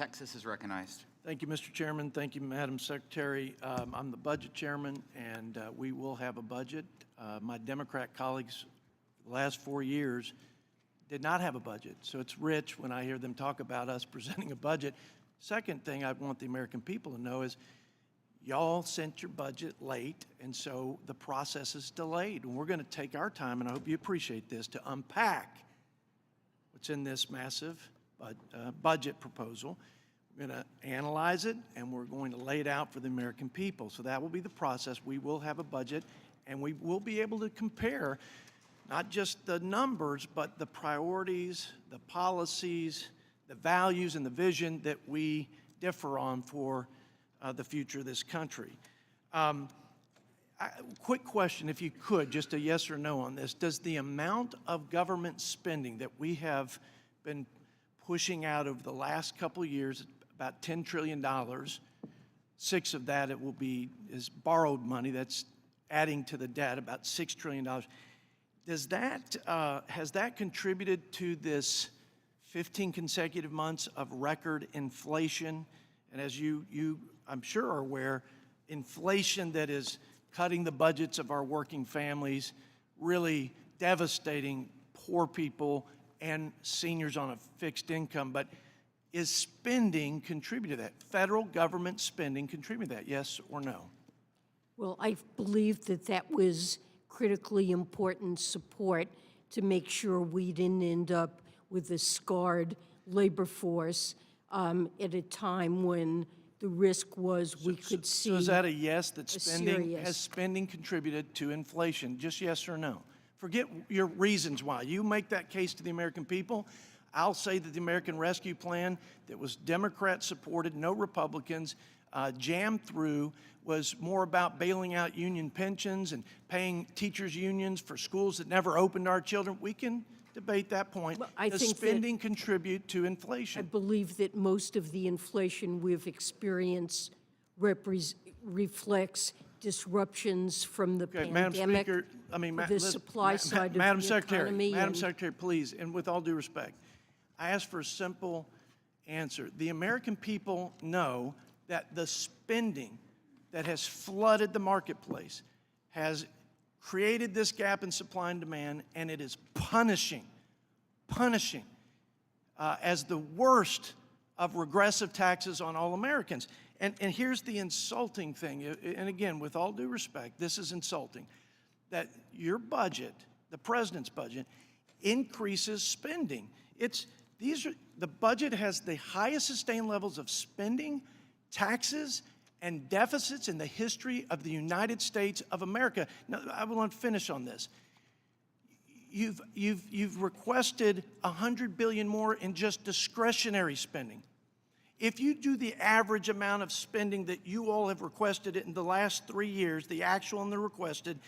Texas is recognized. Thank you, Mr. Chairman. Thank you, Madam Secretary. I'm the budget chairman, and we will have a budget. My Democrat colleagues, the last 4 years, did not have a budget. So it's rich when I hear them talk about us presenting a budget. Second thing I want the American people to know is y'all sent your budget late, and so the process is delayed. And we're going to take our time, and I hope you appreciate this, to unpack what's in this massive budget proposal. We're going to analyze it, and we're going to lay it out for the American people. So that will be the process. We will have a budget, and we will be able to compare not just the numbers, but the priorities, the policies, the values, and the vision that we differ on for the future of this country. Quick question, if you could, just a yes or no on this. Does the amount of government spending that we have been pushing out over the last couple of years, about $10 trillion, 6 of that is borrowed money, that's adding to the debt, about $6 trillion. Does that, has that contributed to this 15 consecutive months of record inflation? And as you I'm sure are aware, inflation that is cutting the budgets of our working families, really devastating poor people and seniors on a fixed income. But is spending contributed to that? Federal government spending contributed to that, yes or no? Well, I believe that that was critically important support to make sure we didn't end up with a scarred labor force at a time when the risk was we could see. So is that a yes, that has spending contributed to inflation? Just yes or no? Forget your reasons why. You make that case to the American people. I'll say that the American Rescue Plan that was Democrat supported, no Republicans, jammed through, was more about bailing out union pensions and paying teachers' unions for schools that never opened to our children. We can debate that point. Well, Does spending contribute to inflation? I believe that most of the inflation we've experienced reflects disruptions from the pandemic, Madam Speaker, the supply side of the economy. Madam Secretary, please, and with all due respect, I ask for a simple answer. The American people know that the spending that has flooded the marketplace has created this gap in supply and demand, and it is punishing as the worst of regressive taxes on all Americans. And here's the insulting thing, and again, with all due respect, this is insulting, that your budget, the president's budget, increases spending. The budget has the highest sustained levels of spending, taxes, and deficits in the history of the United States of America. Now, I want to finish on this. You've requested $100 billion more in just discretionary spending. If you do the average amount of spending that you all have requested in the last 3 years, the actual and the requested,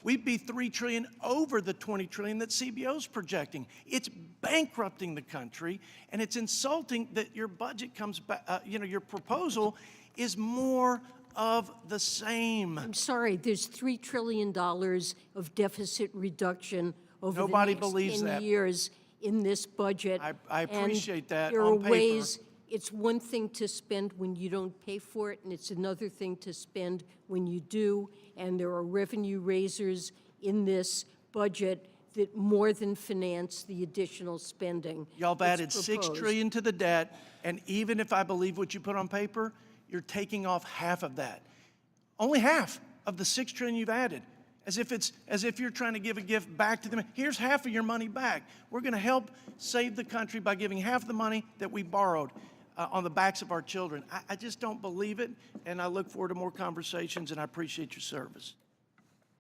we'd be $3 trillion over the $20 trillion that CBO is projecting. It's bankrupting the country, and it's insulting that your budget comes back, your proposal is more of the same. I'm sorry, there's $3 trillion of deficit reduction over the next 10 years in this budget. I appreciate that. There are ways, it's one thing to spend when you don't pay for it, and it's another thing to spend when you do, and there are revenue raisers in this budget that more than finance the additional spending. Y'all have added $6 trillion to the debt, and even if I believe what you put on paper, you're taking off half of that. Only half of the $6 trillion you've added, as if you're trying to give a gift back to them. Here's half of your money back. We're going to help save the country by giving half the money that we borrowed on the backs of our children. I just don't believe it, and I look forward to more conversations, and I appreciate your service.